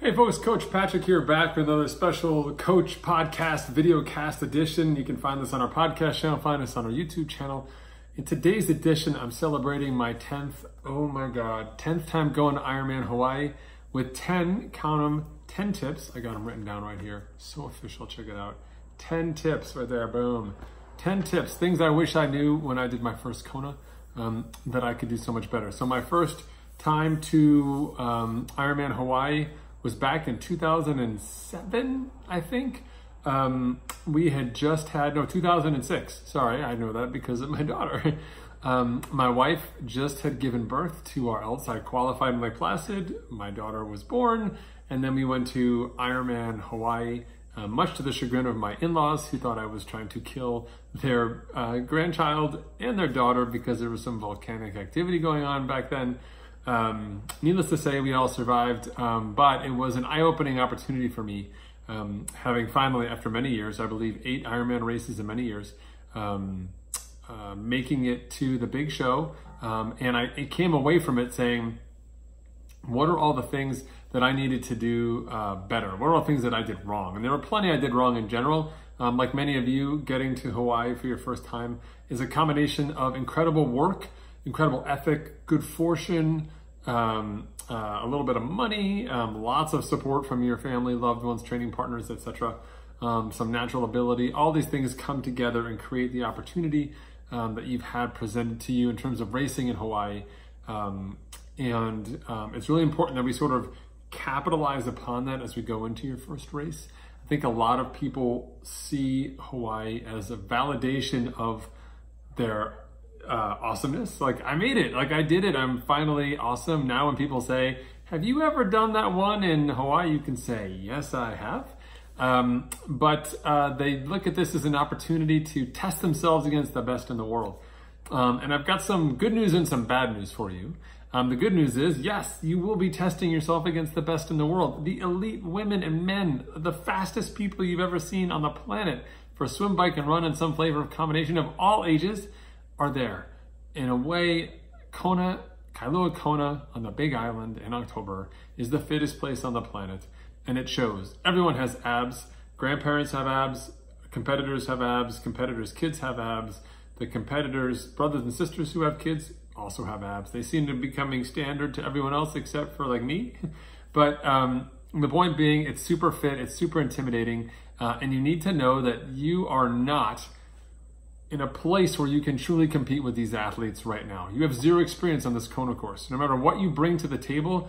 Hey folks, Coach Patrick here, back with another special Coach Podcast video cast edition. You can find this on our podcast channel, find us on our YouTube channel. In today's edition, I'm celebrating my 10th time going to Ironman Hawaii with 10, count them, 10 tips. I got them written down right here. So official, check it out. 10 tips right there, boom. 10 tips, things I wish I knew when I did my first Kona that I could do so much better. So my first time to Ironman Hawaii was back in 2007, I think. We had just had, no, 2006. Sorry, I know that because of my daughter. My wife just had given birth to our eldest. I qualified in Lake Placid. My daughter was born. And then we went to Ironman Hawaii, much to the chagrin of my in-laws who thought I was trying to kill their grandchild and their daughter because there was some volcanic activity going on back then. Needless to say, we all survived, but it was an eye-opening opportunity for me, having finally, after many years, I believe 8 Ironman races in many years, making it to the big show, and I came away from it saying, what are all the things that I needed to do better? What are all the things that I did wrong? And there were plenty I did wrong in general. Like many of you, getting to Hawaii for your first time is a combination of incredible work, incredible ethic, good fortune, a little bit of money, lots of support from your family, loved ones, training partners, etc. Some natural ability. All these things come together and create the opportunity that you've had presented to you in terms of racing in Hawaii. It's really important that we sort of capitalize upon that as we go into your first race. I think a lot of people see Hawaii as a validation of their awesomeness. Like, I made it, like I did it, I'm finally awesome. Now when people say, have you ever done that one in Hawaii? You can say, yes, I have. But they look at this as an opportunity to test themselves against the best in the world. And I've got some good news and some bad news for you. The good news is, yes, you will be testing yourself against the best in the world. The elite women and men, the fastest people you've ever seen on the planet for swim, bike, and run in some flavor of combination of all ages are there. In a way, Kona, Kailua Kona on the Big Island in October is the fittest place on the planet, and it shows. Everyone has abs. Grandparents have abs. Competitors have abs. Competitors' kids have abs. The competitors' brothers and sisters who have kids also have abs. They seem to be becoming standard to everyone else except for like me. But the point being, it's super fit, it's super intimidating, and you need to know that you are not in a place where you can truly compete with these athletes right now. You have zero experience on this Kona course. No matter what you bring to the table,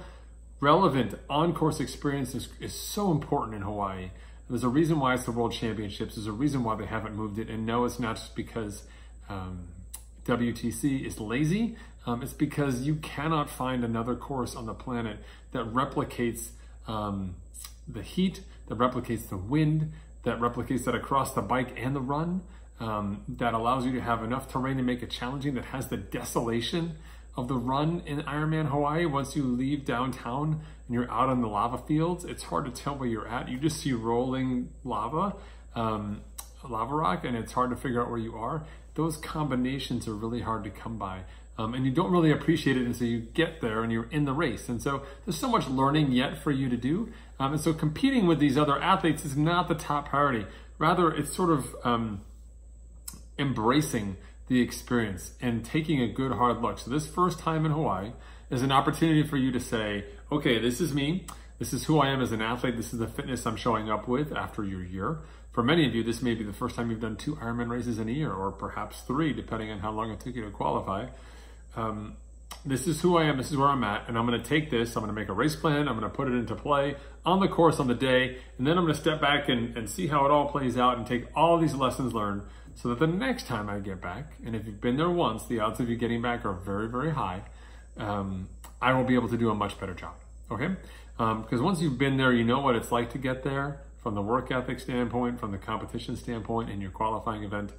relevant on-course experience is so important in Hawaii. There's a reason why it's the World Championships. There's a reason why they haven't moved it. And no, it's not just because WTC is lazy. It's because you cannot find another course on the planet that replicates the heat, that replicates the wind, that replicates that across the bike and the run, that allows you to have enough terrain to make it challenging, that has the desolation of the run in Ironman Hawaii. Once you leave downtown and you're out on the lava fields, it's hard to tell where you're at. You just see rolling lava rock, and it's hard to figure out where you are. Those combinations are really hard to come by. And you don't really appreciate it until you get there and you're in the race. And so there's so much learning yet for you to do. And so competing with these other athletes is not the top priority. Rather, it's sort of embracing the experience and taking a good hard look. So this first time in Hawaii is an opportunity for you to say, okay, this is me. This is who I am as an athlete. This is the fitness I'm showing up with after your year. For many of you, this may be the first time you've done 2 Ironman races in a year, or perhaps 3, depending on how long it took you to qualify. This is who I am, this is where I'm at, and I'm gonna take this, I'm gonna make a race plan, I'm gonna put it into play on the course on the day, and then I'm gonna step back and see how it all plays out and take all these lessons learned so that the next time I get back, and if you've been there once, the odds of you getting back are very, very high, I will be able to do a much better job, okay? Because once you've been there, you know what it's like to get there from the work ethic standpoint, from the competition standpoint in your qualifying event.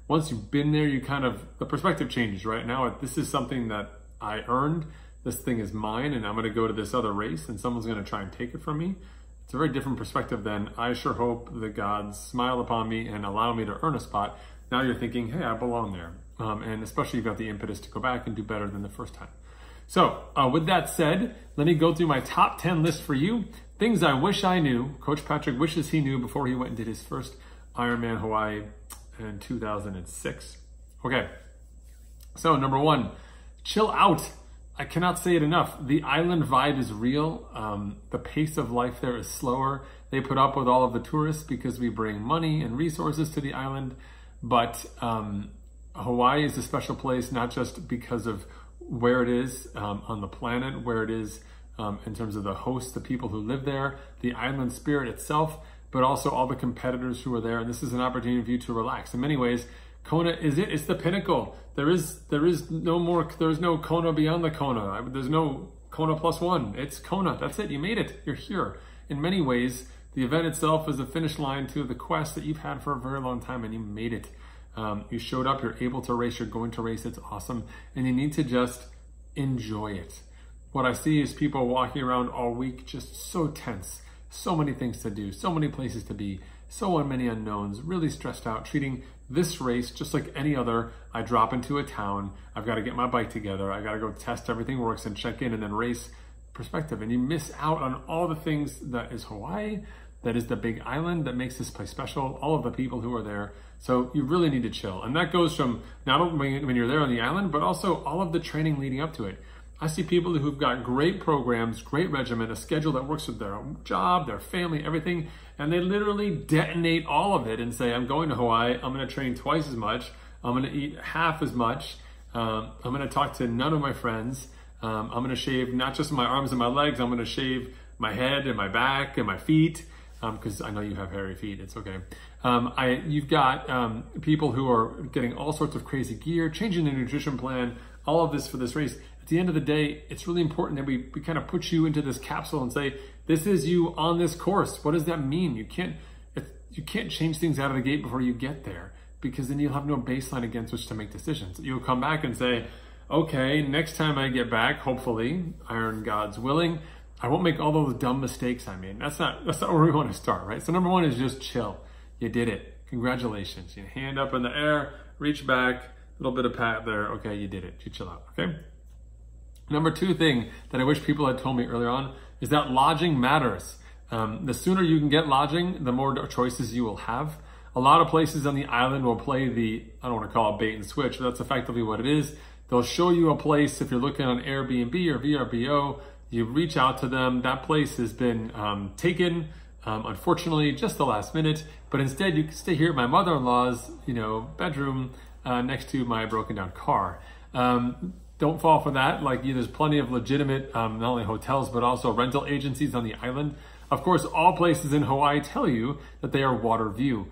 Once you've been there, you kind of, the perspective changes, right? Now, this is something that I earned. This thing is mine, and I'm gonna go to this other race, and someone's gonna try and take it from me. It's a very different perspective than, I sure hope the gods smile upon me and allow me to earn a spot. Now you're thinking, hey, I belong there. And especially you've got the impetus to go back and do better than the first time. So with that said, let me go through my top 10 list for you. things I wish I knew, Coach Patrick wishes he knew before he went and did his first Ironman Hawaii in 2006. Okay, so number one, chill out. I cannot say it enough. The island vibe is real. The pace of life there is slower. They put up with all of the tourists because we bring money and resources to the island. But Hawaii is a special place, not just because of where it is on the planet, where it is in terms of the hosts, the people who live there, the island spirit itself, but also all the competitors who are there. And this is an opportunity for you to relax. In many ways, Kona is it. It's the pinnacle. There is no Kona beyond the Kona. There's no Kona +1. It's Kona. That's it. You made it. You're here. In many ways, the event itself is a finish line to the quest that you've had for a very long time, and you made it. You showed up. You're able to race. You're going to race. It's awesome. And you need to just enjoy it. What I see is people walking around all week just so tense. So many things to do. So many places to be. So many unknowns. Really stressed out. Treating this race just like any other. I drop into a town. I've got to get my bike together. I got to go test everything works and check in and then race perspective. And you miss out on all the things that is Hawaii, that is the big island that makes this place special, all of the people who are there. So you really need to chill. And that goes from not only when you're there on the island, but also all of the training leading up to it. I see people who've got great programs, great regimen, a schedule that works with their job, their family, everything, and they literally detonate all of it and say, I'm going to Hawaii, I'm gonna train twice as much, I'm gonna eat half as much, I'm gonna talk to none of my friends, I'm gonna shave not just my arms and my legs, I'm gonna shave my head and my back and my feet, because I know you have hairy feet, it's okay. You've got people who are getting all sorts of crazy gear, changing their nutrition plan, all of this for this race. At the end of the day, it's really important that we kind of put you into this capsule and say, this is you on this course. What does that mean? You can't change things out of the gate before you get there, because then you'll have no baseline against which to make decisions. You'll come back and say, okay, next time I get back, hopefully, iron God's willing, I won't make all those dumb mistakes I made. That's not where we want to start, right? So number one is just chill. You did it. Congratulations. You hand up in the air, reach back, a little bit of pat there. Okay, you did it. You chill out, okay? Number two thing that I wish people had told me earlier on is that lodging matters. The sooner you can get lodging, the more choices you will have. A lot of places on the island will play I don't want to call it bait and switch, but that's effectively what it is. They'll show you a place. If you're looking on Airbnb or VRBO, you reach out to them. That place has been taken, unfortunately, just the last minute. But instead, you can stay here at my mother-in-law's, bedroom next to my broken down car. Don't fall for that. There's plenty of legitimate, not only hotels, but also rental agencies on the island. Of course, all places in Hawaii tell you that they are water view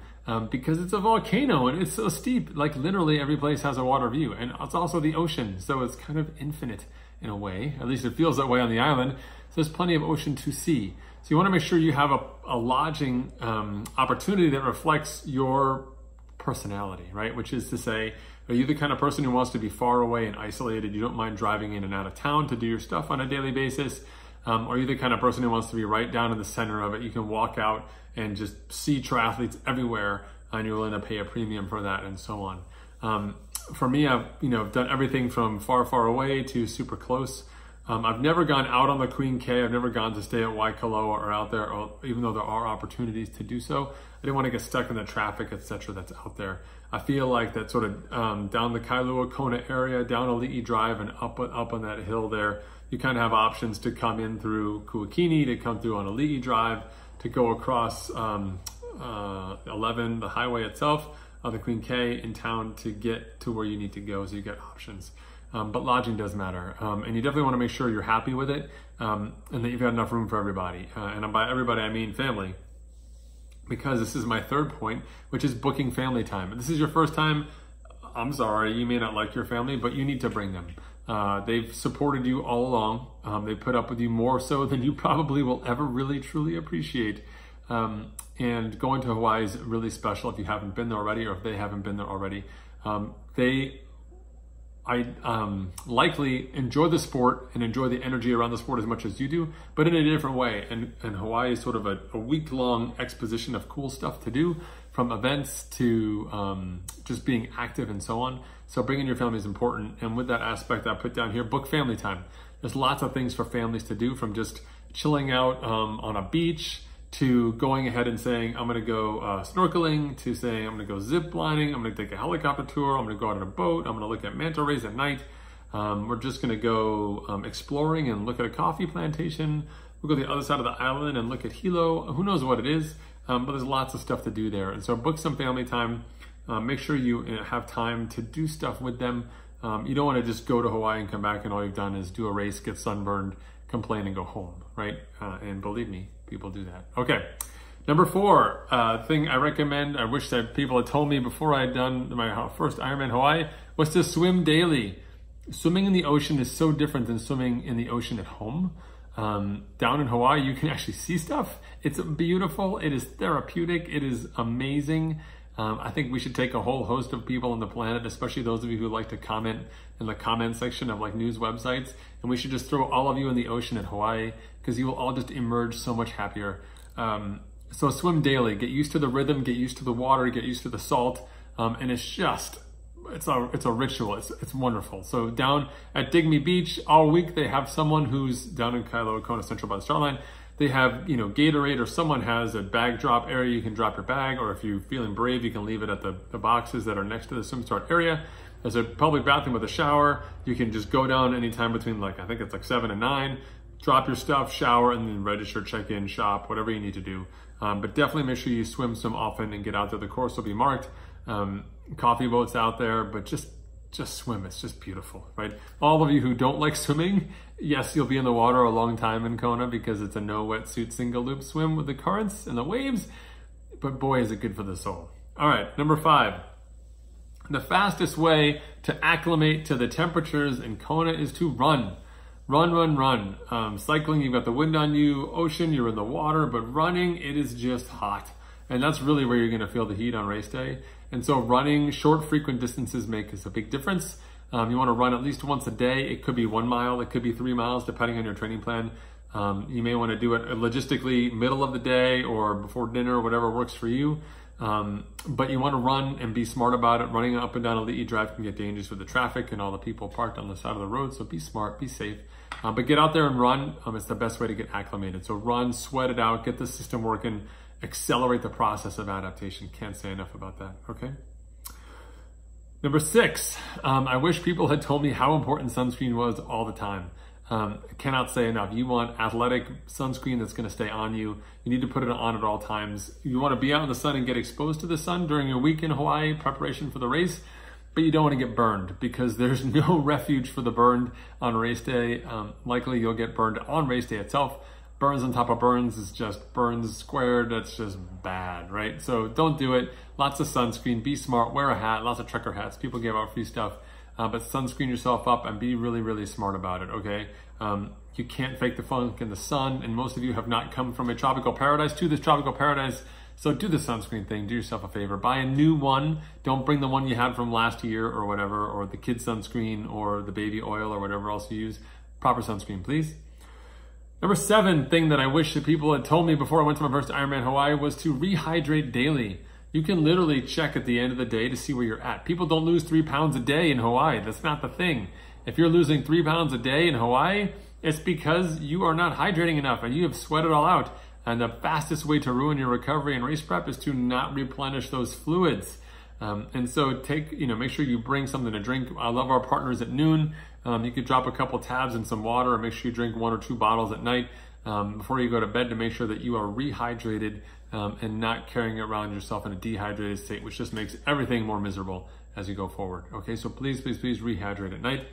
because it's a volcano and it's so steep. Literally every place has a water view, and it's also the ocean. So it's kind of infinite in a way, at least it feels that way on the island. So there's plenty of ocean to see. So you want to make sure you have a lodging opportunity that reflects your personality, right? Which is to say, are you the kind of person who wants to be far away and isolated? You don't mind driving in and out of town to do your stuff on a daily basis? Are you the kind of person who wants to be right down in the center of it? You can walk out and just see triathletes everywhere, and you're willing to pay a premium for that, and so on. For me, I've done everything from far, far away to super close. I've never gone out on the Queen K. I've never gone to stay at Waikoloa or out there, even though there are opportunities to do so. I didn't want to get stuck in the traffic, etc. that's out there. I feel like that sort of down the Kailua Kona area, down Ali'i Drive and up on that hill there, you kind of have options to come in through Kuakini, to come through on Ali'i Drive, to go across 11, the highway itself, the Queen K in town to get to where you need to go, so you get options. But lodging does matter, and you definitely want to make sure you're happy with it, and that you've got enough room for everybody. And by everybody, I mean family, because this is my third point, which is booking family time. If this is your first time, I'm sorry, you may not like your family, but you need to bring them. They've supported you all along. They put up with you more so than you probably will ever really, truly appreciate. And going to Hawaii is really special if you haven't been there already, or if they haven't been there already. I likely enjoy the sport and enjoy the energy around the sport as much as you do, but in a different way. And Hawaii is sort of a week-long exposition of cool stuff to do, from events to just being active and so on. So bringing your family is important. And with that aspect I put down here, book family time. There's lots of things for families to do, from just chilling out on a beach, to going ahead and saying, I'm gonna go snorkeling, to saying, I'm gonna go zip lining, I'm gonna take a helicopter tour, I'm gonna go out on a boat, I'm gonna look at manta rays at night. We're just gonna go exploring and look at a coffee plantation. We'll go to the other side of the island and look at Hilo. Who knows what it is, but there's lots of stuff to do there. And so book some family time. Make sure you have time to do stuff with them. You don't want to just go to Hawaii and come back and all you've done is do a race, get sunburned, complain, and go home, right? And believe me, people do that. Okay, number 4 thing I recommend, I wish that people had told me before I had done my first Ironman Hawaii, was to swim daily. Swimming in the ocean is so different than swimming in the ocean at home. Down in Hawaii, you can actually see stuff. It's beautiful, it is therapeutic, it is amazing. I think we should take a whole host of people on the planet, especially those of you who like to comment in the comment section of like news websites, and we should just throw all of you in the ocean at Hawaii, because you will all just emerge so much happier. So swim daily, get used to the rhythm, get used to the water, get used to the salt, and it's just, it's a ritual, it's wonderful. So down at Digme Beach all week, they have someone who's down in Kailua, Kona Central by the start line. They have, you know, Gatorade, or someone has a bag drop area. You can drop your bag, or if you're feeling brave, you can leave it at the boxes that are next to the swim start area. There's a public bathroom with a shower. You can just go down anytime between, like, I think it's like 7 and 9, drop your stuff, shower, and then register, check in, shop, whatever you need to do. But definitely make sure you swim often and get out there. The course will be marked. Coffee boats out there, but just swim. It's just beautiful, right? All of you who don't like swimming, yes, you'll be in the water a long time in Kona because it's a no wetsuit single loop swim with the currents and the waves, but boy, is it good for the soul. All right, number 5. The fastest way to acclimate to the temperatures in Kona is to run. Run. Cycling, you've got the wind on you. Ocean, you're in the water, but running, it is just hot. And that's really where you're gonna feel the heat on race day. And so running short, frequent distances makes a big difference. You wanna run at least once a day. It could be 1 mile, it could be 3 miles, depending on your training plan. You may wanna do it logistically middle of the day or before dinner, whatever works for you. But you wanna run and be smart about it. Running up and down a Ali'i Drive can get dangerous with the traffic and all the people parked on the side of the road, so be smart, be safe. But get out there and run. It's the best way to get acclimated. So run, sweat it out, get the system working, accelerate the process of adaptation. Can't say enough about that, okay? Number 6, I wish people had told me how important sunscreen was all the time. I cannot say enough. You want athletic sunscreen that's gonna stay on you. You need to put it on at all times. You wanna be out in the sun and get exposed to the sun during your week in Hawaii, preparation for the race, but you don't wanna get burned because there's no refuge for the burned on race day. Likely you'll get burned on race day itself. Burns on top of burns is just burns squared. That's just bad, right? So don't do it. Lots of sunscreen, be smart, wear a hat, lots of trucker hats. People give out free stuff, but sunscreen yourself up and be really, really smart about it, okay? You can't fake the funk in the sun, and most of you have not come from a tropical paradise to this tropical paradise, so do the sunscreen thing, do yourself a favor. Buy a new one. Don't bring the one you had from last year or whatever, or the kid sunscreen or the baby oil or whatever else you use. Proper sunscreen, please. Number 7 thing that I wish that people had told me before I went to my first Ironman Hawaii was to rehydrate daily. You can literally check at the end of the day to see where you're at. People don't lose 3 pounds a day in Hawaii. That's not the thing. If you're losing 3 pounds a day in Hawaii, it's because you are not hydrating enough and you have sweat it all out. And the fastest way to ruin your recovery and race prep is to not replenish those fluids. And so make sure you bring something to drink. I love our partners at Noon. You could drop a couple tabs in some water and make sure you drink 1 or 2 bottles at night before you go to bed to make sure that you are rehydrated and not carrying around yourself in a dehydrated state, which just makes everything more miserable as you go forward. Okay, so please rehydrate at night.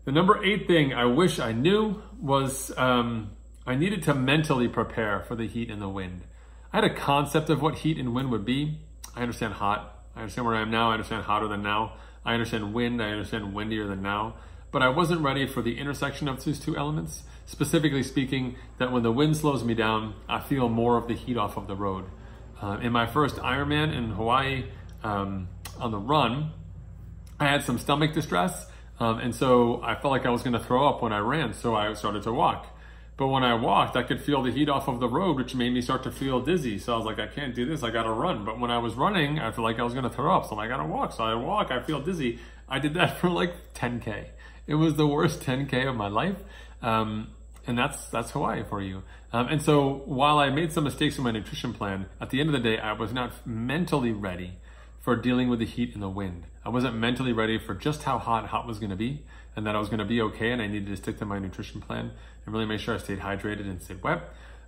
The number 8 thing I wish I knew was I needed to mentally prepare for the heat and the wind. I had a concept of what heat and wind would be. I understand hot. I understand where I am now. I understand hotter than now. I understand wind. I understand windier than now. But I wasn't ready for the intersection of these 2 elements. Specifically speaking, that when the wind slows me down, I feel more of the heat off of the road. In my first Ironman in Hawaii on the run, I had some stomach distress. And so I felt like I was going to throw up when I ran. So I started to walk. But when I walked, I could feel the heat off of the road, which made me start to feel dizzy. So I was like, I can't do this, I gotta run. But when I was running, I felt like I was gonna throw up. So I gotta walk. So I walk, I feel dizzy. I did that for like 10K. It was the worst 10K of my life. And that's Hawaii for you. And so while I made some mistakes in my nutrition plan, at the end of the day, I was not mentally ready for dealing with the heat and the wind. I wasn't mentally ready for just how hot was gonna be, and that I was gonna be okay, and I needed to stick to my nutrition plan and really make sure I stayed hydrated and stayed wet.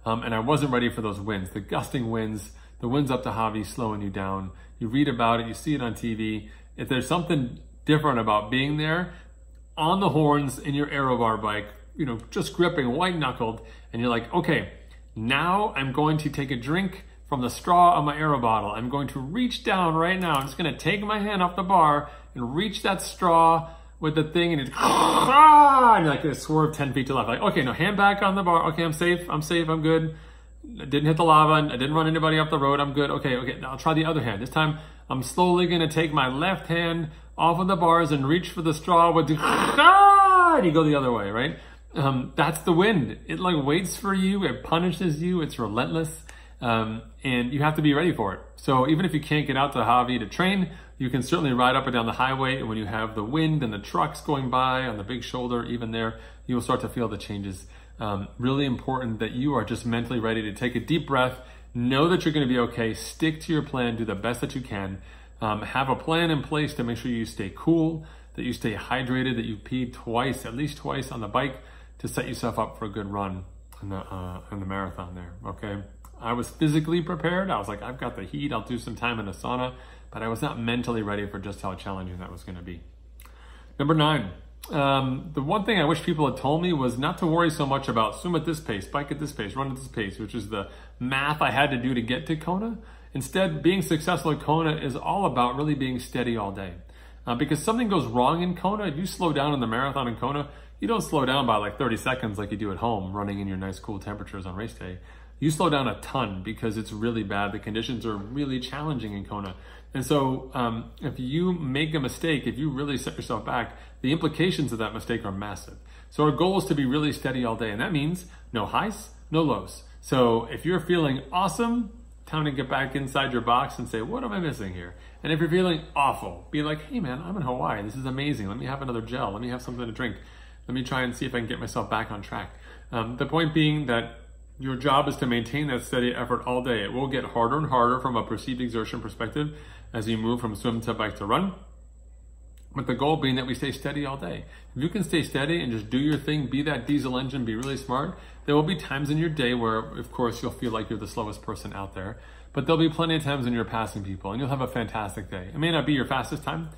And I wasn't ready for those winds, the gusting winds, the winds up to Javi slowing you down. You read about it, you see it on TV. If there's something different about being there, on the horns in your aero bar bike, you know, just gripping, white knuckled, and you're like, okay, now I'm going to take a drink from the straw of my aero bottle. I'm going to reach down right now. I'm just gonna take my hand off the bar and reach that straw with the thing, and it's and you're like gonna swerve 10 feet to the left. Like, okay, no, hand back on the bar. Okay, I'm safe, I'm good. I didn't hit the lava, I didn't run anybody off the road, I'm good. Okay, now I'll try the other hand. This time, I'm slowly gonna take my left hand off of the bars and reach for the straw with the and you go the other way, right? That's the wind. It like waits for you, it punishes you, it's relentless. And you have to be ready for it. So even if you can't get out to Javi to train, you can certainly ride up and down the highway, and when you have the wind and the trucks going by on the big shoulder, even there, you will start to feel the changes. Really important that you are just mentally ready to take a deep breath, know that you're gonna be okay, stick to your plan, do the best that you can, have a plan in place to make sure you stay cool, that you stay hydrated, that you pee twice, at least twice on the bike to set yourself up for a good run in the marathon there, okay? I was physically prepared. I was like, I've got the heat, I'll do some time in a sauna, but I was not mentally ready for just how challenging that was gonna be. Number 9, the one thing I wish people had told me was not to worry so much about swim at this pace, bike at this pace, run at this pace, which is the math I had to do to get to Kona. Instead, being successful at Kona is all about really being steady all day. Because something goes wrong in Kona, if you slow down in the marathon in Kona, you don't slow down by like 30 seconds like you do at home, running in your nice cool temperatures on race day. You slow down a ton because it's really bad. The conditions are really challenging in Kona. And so if you make a mistake, if you really set yourself back, the implications of that mistake are massive. So our goal is to be really steady all day. And that means no highs, no lows. So if you're feeling awesome, time to get back inside your box and say, what am I missing here? And if you're feeling awful, be like, hey man, I'm in Hawaii. This is amazing. Let me have another gel. Let me have something to drink. Let me try and see if I can get myself back on track. The point being that your job is to maintain that steady effort all day. It will get harder and harder from a perceived exertion perspective as you move from swim to bike to run. But the goal being that we stay steady all day. If you can stay steady and just do your thing, be that diesel engine, be really smart, there will be times in your day where, of course, you'll feel like you're the slowest person out there. But there'll be plenty of times when you're passing people and you'll have a fantastic day. It may not be your fastest time,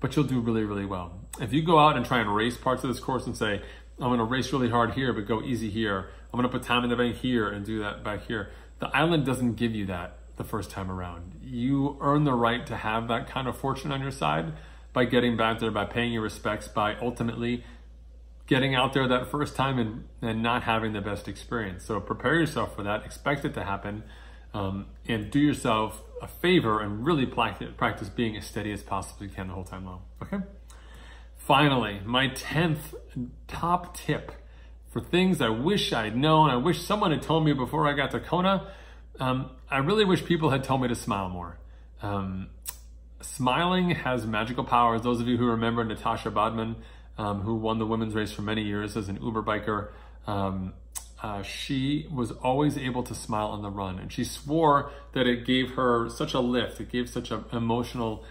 but you'll do really, really well. If you go out and try and race parts of this course and say, I'm gonna race really hard here, but go easy here. I'm gonna put time in the bank here and do that back here. The island doesn't give you that the first time around. You earn the right to have that kind of fortune on your side by getting back there, by paying your respects, by ultimately getting out there that first time and not having the best experience. So prepare yourself for that, expect it to happen, and do yourself a favor and really practice being as steady as possibly you can the whole time long, okay? Finally, my 10th top tip for things I wish I'd known, I wish someone had told me before I got to Kona. I really wish people had told me to smile more. Smiling has magical powers. Those of you who remember Natasha Bodman, who won the women's race for many years as an Uber biker, she was always able to smile on the run. And she swore that it gave her such a lift. It gave such an emotional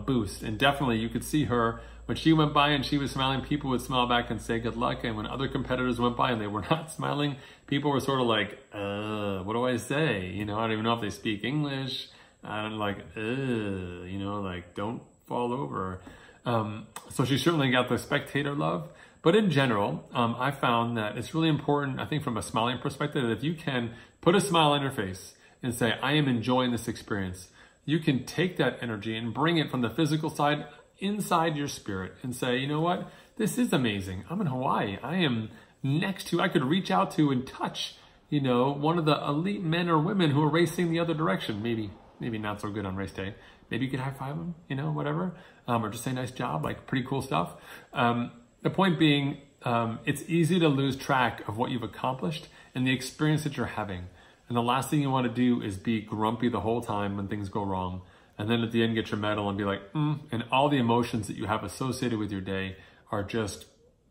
boost. And definitely you could see her when she went by and she was smiling, people would smile back and say good luck. And when other competitors went by and they were not smiling, people were sort of like, what do I say? You know, I don't even know if they speak English. I'm like, you know, like don't fall over. So she certainly got the spectator love. But in general, I found that it's really important, I think from a smiling perspective, that if you can put a smile on your face and say, I am enjoying this experience, you can take that energy and bring it from the physical side inside your spirit and say, you know what, this is amazing. I'm in Hawaii. I am next to, I could reach out to and touch, you know, one of the elite men or women who are racing the other direction. Maybe not so good on race day. Maybe you could high five them, you know, whatever. Or just say nice job, like pretty cool stuff. The point being, it's easy to lose track of what you've accomplished and the experience that you're having. And the last thing you want to do is be grumpy the whole time when things go wrong. And then at the end, get your medal and be like, and all the emotions that you have associated with your day are just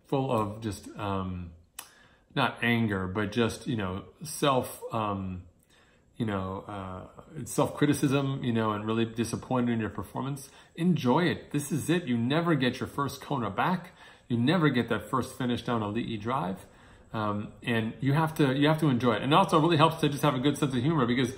full of just, not anger, but just, self-criticism, and really disappointed in your performance. Enjoy it. This is it. You never get your first Kona back. You never get that first finish down a Li'i drive. And you have to enjoy it. And it also really helps to just have a good sense of humor, because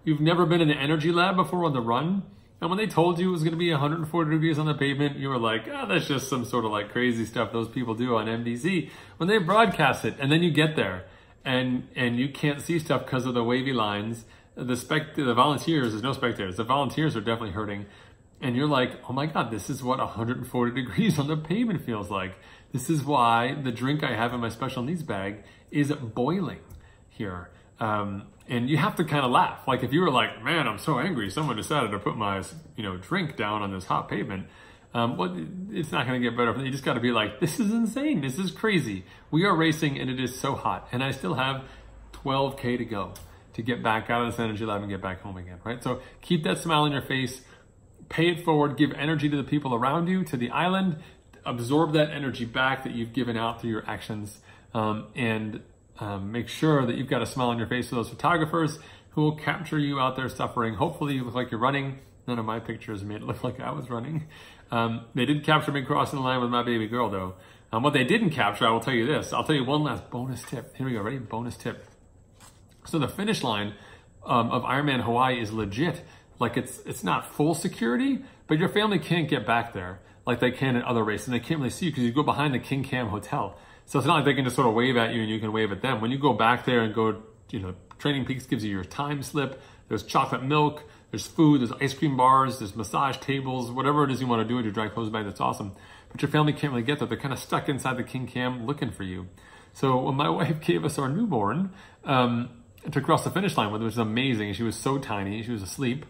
you've never been in an energy lab before on the run. And when they told you it was going to be 140 degrees on the pavement, you were like, oh, that's just some sort of like crazy stuff those people do on MDZ when they broadcast it. And then you get there and you can't see stuff because of the wavy lines. The volunteers, there's no spectators. The volunteers are definitely hurting. And you're like, oh my God, this is what 140 degrees on the pavement feels like. This is why the drink I have in my special needs bag is boiling here. And you have to kind of laugh. Like if you were like, man, I'm so angry, someone decided to put my, drink down on this hot pavement. Well, it's not going to get better. You just got to be like, this is insane. This is crazy. We are racing and it is so hot. And I still have 12K to go to get back out of this energy lab and get back home again, right? So keep that smile on your face, pay it forward, give energy to the people around you, to the island, absorb that energy back that you've given out through your actions, and make sure that you've got a smile on your face for those photographers who will capture you out there suffering. Hopefully you look like you're running. None of my pictures made it look like I was running. They did capture me crossing the line with my baby girl though. What they didn't capture, I will tell you this. I'll tell you one last bonus tip. Here we go, ready? Bonus tip. So the finish line of Ironman Hawaii is legit. Like it's not full security, but your family can't get back there like they can in other races. And they can't really see you because you go behind the King Cam Hotel. So it's not like they can just sort of wave at you and you can wave at them. When you go back there and go, Training Peaks gives you your time slip. There's chocolate milk, there's food, there's ice cream bars, there's massage tables, whatever it is you want to do with your dry clothes bag, that's awesome. But your family can't really get there. They're kind of stuck inside the King Cam looking for you. So when my wife gave us our newborn to cross the finish line with, which was amazing. She was so tiny, she was asleep.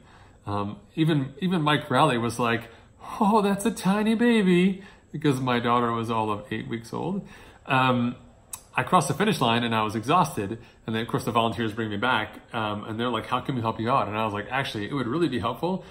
Even Mike Raleigh was like, oh, that's a tiny baby, because my daughter was all of 8 weeks old. I crossed the finish line and I was exhausted. And then of course the volunteers bring me back and they're like, how can we help you out? And I was like, actually, it would really be helpful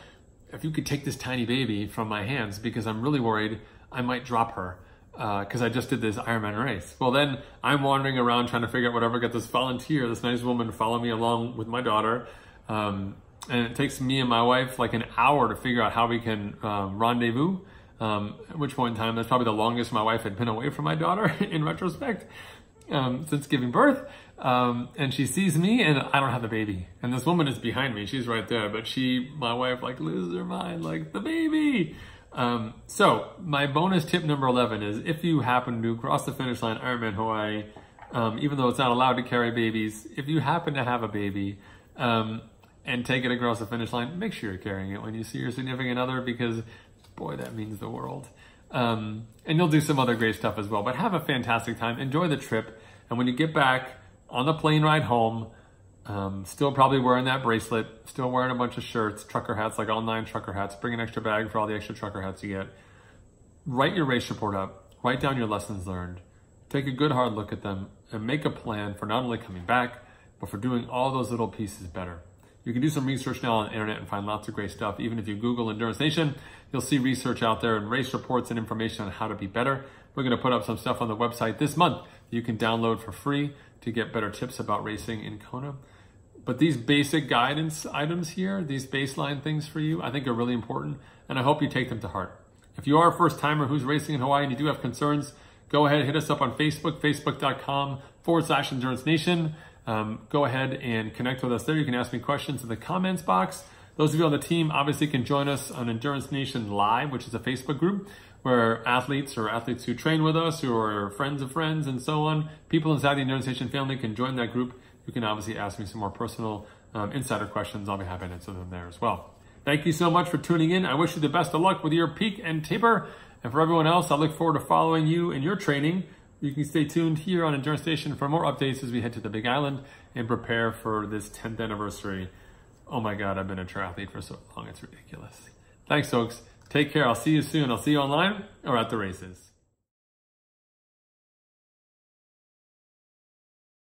if you could take this tiny baby from my hands, because I'm really worried I might drop her because I just did this Ironman race. Well, then I'm wandering around trying to figure out whatever, get this volunteer, this nice woman to follow me along with my daughter. And it takes me and my wife like an hour to figure out how we can rendezvous. At which point in time, that's probably the longest my wife had been away from my daughter in retrospect, since giving birth. And she sees me and I don't have the baby. And this woman is behind me. She's right there, but my wife like loses her mind, like the baby. So my bonus tip number 11 is if you happen to cross the finish line, Ironman Hawaii, even though it's not allowed to carry babies, if you happen to have a baby, and take it across the finish line, make sure you're carrying it when you see your significant other, because boy, that means the world. And you'll do some other great stuff as well, but have a fantastic time. Enjoy the trip. And when you get back on the plane ride home, still probably wearing that bracelet, still wearing a bunch of shirts, trucker hats, like all 9 trucker hats, bring an extra bag for all the extra trucker hats you get. Write your race report up, write down your lessons learned, take a good hard look at them, and make a plan for not only coming back, but for doing all those little pieces better. You can do some research now on the internet and find lots of great stuff. Even if you Google Endurance Nation, you'll see research out there and race reports and information on how to be better. We're going to put up some stuff on the website this month you can download for free to get better tips about racing in Kona. But these basic guidance items here, these baseline things for you, I think are really important, and I hope you take them to heart. If you are a first timer who's racing in Hawaii and you do have concerns, go ahead and hit us up on Facebook, facebook.com/Endurance Nation. Go ahead and connect with us there. You can ask me questions in the comments box. Those of you on the team obviously can join us on Endurance Nation Live, which is a Facebook group where athletes or athletes who train with us, who are friends of friends and so on, people inside the Endurance Nation family can join that group. You can obviously ask me some more personal insider questions. I'll be happy to answer them there as well. Thank you so much for tuning in. I wish you the best of luck with your peak and taper. And for everyone else, I look forward to following you in your training. You can stay tuned here on Endurance Nation for more updates as we head to the Big Island and prepare for this 10th anniversary. Oh my God, I've been a triathlete for so long, it's ridiculous. Thanks, folks. Take care. I'll see you soon. I'll see you online or at the races.